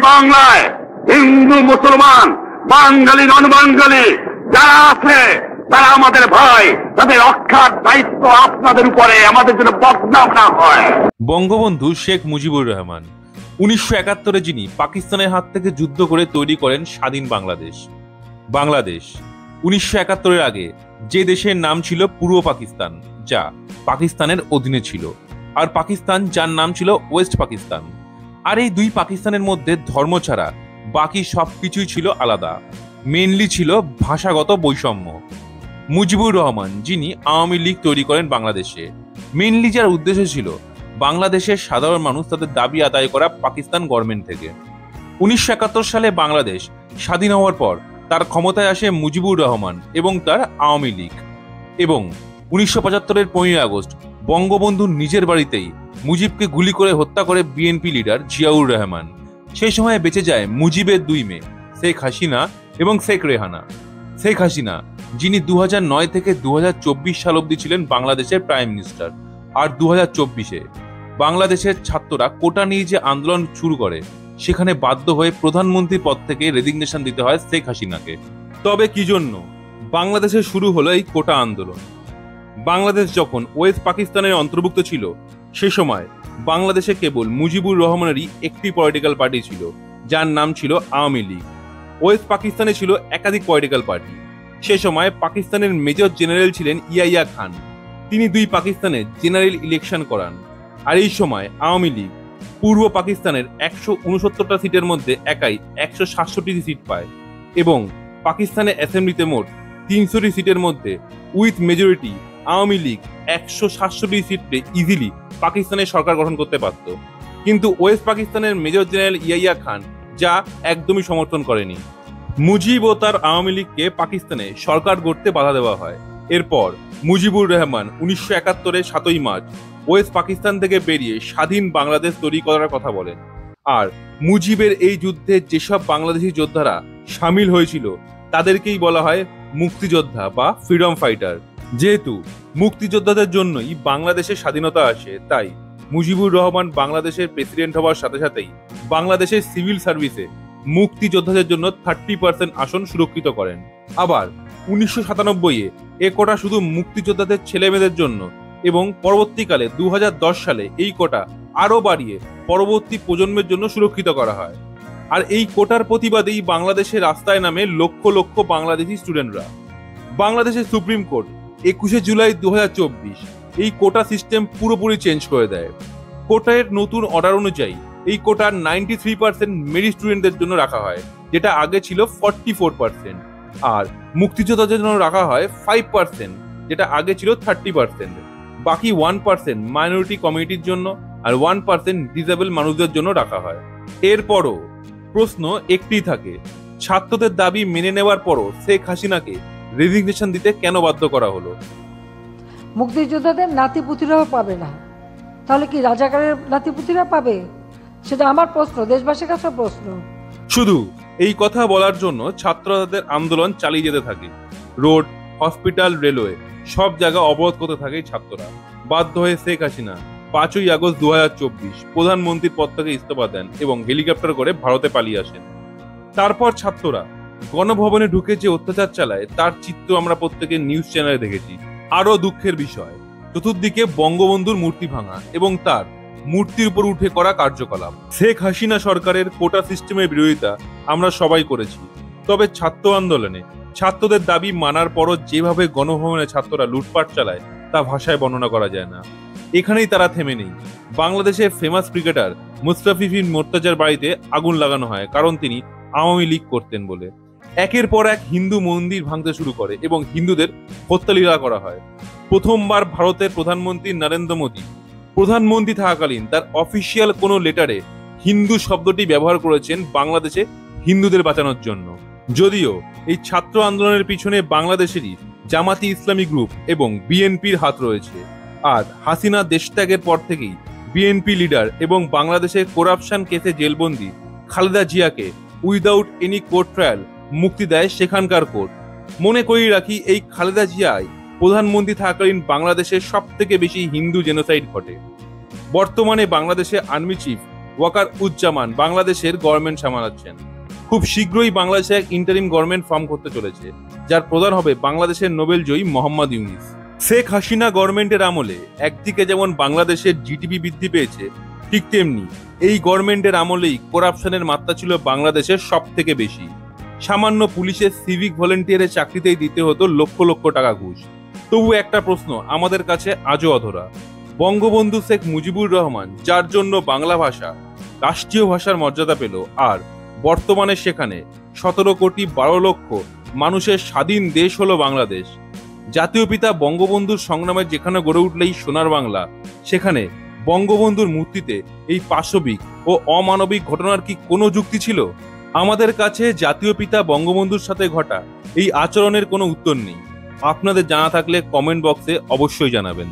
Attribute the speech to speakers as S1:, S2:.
S1: বাংলায় হিন্দু মুসলমান বাঙালি নন বাঙালি যারা আছে তারা আমাদের ভাই, তাদের রক্ষার দায়িত্ব আপনাদের উপরে, আমাদের জন্য বদনাম না হয়।
S2: বঙ্গবন্ধু শেখ মুজিবুর রহমান 1971-এ যিনি পাকিস্তানের হাত থেকে যুদ্ধ করে তৈরি করেন স্বাধীন বাংলাদেশ। বাংলাদেশ 1971-এর আগে যে দেশের নাম ছিল পূর্ব পাকিস্তান, যা পাকিস্তানের অধীনে ছিল, আর পাকিস্তান যার নাম ছিল ওয়েস্ট পাকিস্তান। আর এই দুই পাকিস্তানের মধ্যে ধর্ম ছাড়া বাকি সবকিছুই ছিল আলাদা। মেনলি ছিল ভাষাগত বৈষম্য। মুজিবুর রহমান যিনি আওয়ামী লীগ তৈরি করেন বাংলাদেশে, মেনলি যার উদ্দেশ্য ছিল বাংলাদেশের সাধারণ মানুষ তাদের দাবি আদায় করা পাকিস্তান গভর্নমেন্ট থেকে। 1971 সালে বাংলাদেশ স্বাধীন হওয়ার পর তার ক্ষমতায় আসে মুজিবুর রহমান এবং তার আওয়ামী লীগ, এবং 1975-এর 15 আগস্ট বঙ্গবন্ধুর নিজের বাড়িতেই মুজিবকে গুলি করে হত্যা করে বিএনপি লিডার জিয়াউর রহমান। সেই সময় বেঁচে যায় মুজিবের দুই মেয়ে, শেখ হাসিনা এবং শেখ রেহানা। শেখ হাসিনা যিনি 2009 থেকে 2024 সাল অবধি ছিলেন বাংলাদেশের প্রাইম মিনিস্টার। আর 2024-এ বাংলাদেশের ছাত্ররা কোটা নিয়ে যে আন্দোলন শুরু করে, সেখানে বাধ্য হয়ে প্রধানমন্ত্রী পদ থেকে রেজিগনেশন দিতে হয় শেখ হাসিনাকে। তবে কি জন্য বাংলাদেশে শুরু হলো এই কোটা আন্দোলন? বাংলাদেশ যখন ওয়েস্ট পাকিস্তানের অন্তর্ভুক্ত ছিল, সে সময় বাংলাদেশে কেবল মুজিবুর রহমানেরই একটি পলিটিক্যাল পার্টি ছিল, যার নাম ছিল আওয়ামী লীগ। ওয়েস্ট পাকিস্তানে ছিল একাধিক পলিটিক্যাল পার্টি। সে সময় পাকিস্তানের মেজর জেনারেল ছিলেন ইয়াইয়া খান। তিনি দুই পাকিস্তানে জেনারেল ইলেকশন করান। আর এই সময় আওয়ামী লীগ পূর্ব পাকিস্তানের 169টা সিটের মধ্যে একাই 167টি সিট পায়, এবং পাকিস্তানের অ্যাসেম্বলিতে মোট 300টি সিটের মধ্যে উইথ মেজরিটি আওয়ামী লীগ 167টি সিট পেয়ে ইজিলি পাকিস্তানের সরকার গঠন করতে পারত। কিন্তু ওয়েস্ট পাকিস্তানের মেজর জেনারেল ইয়াইয়া খান যা একদমই সমর্থন করেনি। মুজিব ও তার আওয়ামী লীগকে পাকিস্তানে সরকার গড়তে বাধা দেওয়া হয়। এরপর মুজিবুর রহমান 1971-এর 7ই মার্চ ওয়েস্ট পাকিস্তান থেকে বেরিয়ে স্বাধীন বাংলাদেশ তৈরি করার কথা বলেন। আর মুজিবের এই যুদ্ধে যেসব বাংলাদেশি যোদ্ধারা সামিল হয়েছিল তাদেরকেই বলা হয় মুক্তিযোদ্ধা বা ফ্রিডম ফাইটার। যেহেতু মুক্তিযোদ্ধাদের জন্যই বাংলাদেশের স্বাধীনতা আসে, তাই মুজিবুর রহমান বাংলাদেশের প্রেসিডেন্ট হওয়ার সাথে সাথেই বাংলাদেশের সিভিল সার্ভিসে মুক্তিযোদ্ধাদের জন্য 30% আসন সুরক্ষিত করেন। আবার 1997-এ এ কোটা শুধু মুক্তিযোদ্ধাদের ছেলেমেয়েদের জন্য, এবং পরবর্তীকালে 2010 সালে এই কোটা আরো বাড়িয়ে পরবর্তী প্রজন্মের জন্য সুরক্ষিত করা হয়। আর এই কোটার প্রতিবাদেই বাংলাদেশের রাস্তায় নামে লক্ষ লক্ষ বাংলাদেশি স্টুডেন্টরা। বাংলাদেশের সুপ্রিম কোর্ট 21শে জুলাই 2024 এই কোটা সিস্টেম পুরোপুরি চেঞ্জ করে দেয়। কোটার নতুন অর্ডার অনুযায়ী এই কোটার 93% মেরিট স্টুডেন্টদের জন্য রাখা হয়, যেটা আগে ছিল 44%। আর মুক্তিযোদ্ধাদের জন্য রাখা হয় 5%, যেটা আগে ছিল 30%। বাকি 1% মাইনরিটি কমিউনিটির জন্য আর 1% ডিসেবল মানুষদের জন্য রাখা হয়। এরপরও প্রশ্ন একটি থাকে, ছাত্রদের দাবি মেনে নেওয়ার পরও শেখ হাসিনাকে রেজিগনেশন দিতে কেন বাধ্য করা হলো?
S3: মুক্তিযোদ্ধাদের নাতিপুতিরাও পাবে না, তাহলে কি রাজাকারের নাতিপুতিরা পাবে? সেটা আমার প্রশ্ন, দেশবাসীর কাছে প্রশ্ন।
S2: শুধু এই কথা বলার জন্য ছাত্ররা তাদের আন্দোলন চালিয়ে যেতে থাকে। রোড, হসপিটাল, রেলওয়ে সব জায়গা অবরোধ করতে থাকে ছাত্ররা। বাধ্য হয়ে শেখ হাসিনা 5ই আগস্ট 2024 প্রধানমন্ত্রীর পদ থেকে ইস্তফা দেন এবং হেলিকপ্টার করে ভারতে পালিয়ে আসেন। তারপর ছাত্ররা গণভবনে ঢুকে যে অত্যাচার চালায় তার চিত্র আমরা প্রত্যেকের নিউজ চ্যানেলে দেখেছি। আরো দুঃখের বিষয়, চতুর্দিকে বঙ্গবন্ধুর মূর্তি ভাঙা এবং তার মূর্তির উপর উঠে করা কার্যকলাপ। শেখ হাসিনা সরকারের কোটা সিস্টেমের বিরোধিতা আমরা সবাই করেছি, তবে ছাত্র আন্দোলনে ছাত্রদের দাবি মানার পরও যেভাবে গণভবনে ছাত্ররা লুটপাট চালায় তা ভাষায় বর্ণনা করা যায় না। এখানেই তারা থেমে নেই। বাংলাদেশের ফেমাস ক্রিকেটার মুস্তাফিজ বিন মুর্তজার বাড়িতে আগুন লাগানো হয়, কারণ তিনি আওয়ামী লীগ করতেন বলে। একের পর এক হিন্দু মন্দির ভাঙতে শুরু করে এবং হিন্দুদের হত্যালীলা করা হয়। প্রথমবার ভারতের প্রধানমন্ত্রী নরেন্দ্র মোদী প্রধানমন্ত্রী থাকাকালীন তার অফিসিয়াল কোনো লেটারে হিন্দু শব্দটি ব্যবহার করেছেন বাংলাদেশে হিন্দুদের বাঁচানোর জন্য। যদিও এই ছাত্র আন্দোলনের পিছনে বাংলাদেশেরই জামাতি ইসলামী গ্রুপ এবং বিএনপির হাত রয়েছে। আর হাসিনা দেশত্যাগের পর থেকেই বিএনপি লিডার এবং বাংলাদেশের করাপশন কেসে জেলবন্দি খালেদা জিয়াকে উইদাউট এনি কোর্ট ট্রায়াল মুক্তি দেয় সেখানকার কোর্ট। মনে করিয়ে রাখি, এই খালেদা জিয়াই প্রধানমন্ত্রী থাকাকালীন বাংলাদেশের সব থেকে বেশি হিন্দু জেনোসাইড ঘটে। বর্তমানে বাংলাদেশে আর্মি চিফ ওয়াকার উজ্জামান বাংলাদেশের গভর্নমেন্ট সামলাচ্ছেন। খুব শীঘ্রই বাংলাদেশে এক ইন্টারিম গভর্নমেন্ট ফর্ম করতে চলেছে, যার প্রধান হবে বাংলাদেশের নোবেল জয়ী মোহাম্মদ ইউনূস। শেখ হাসিনা গভর্নমেন্টের আমলে একদিকে যেমন বাংলাদেশের জিডিপি বৃদ্ধি পেয়েছে, ঠিক তেমনি এই গভর্নমেন্টের আমলেই করাপশনের মাত্রা ছিল বাংলাদেশের সব থেকে বেশি। সামান্য পুলিশের সিভিক ভলেন্টিয়ারের চাকরিতেই দিতে হতো লক্ষ লক্ষ টাকা ঘুষ। তবু একটা প্রশ্ন আমাদের কাছে আজও অধরা, বঙ্গবন্ধু শেখ মুজিবুর রহমান, যার জন্য বাংলা ভাষা রাষ্ট্রীয় ভাষার মর্যাদা পেল, আর বর্তমানে সেখানে 17,12,00,000 মানুষের স্বাধীন দেশ হলো বাংলাদেশ। জাতীয় পিতা বঙ্গবন্ধুর সংগ্রামে যেখানে গড়ে উঠলেই সোনার বাংলা, সেখানে বঙ্গবন্ধুর মূর্তিতে এই পাশবিক ও অমানবিক ঘটনার কি কোনো যুক্তি ছিল? আমাদের কাছে জাতীয় পিতা বঙ্গবন্ধুর সাথে ঘটা এই আচরণের কোনো উত্তর নেই। আপনাদের জানা থাকলে কমেন্ট বক্সে অবশ্যই জানাবেন।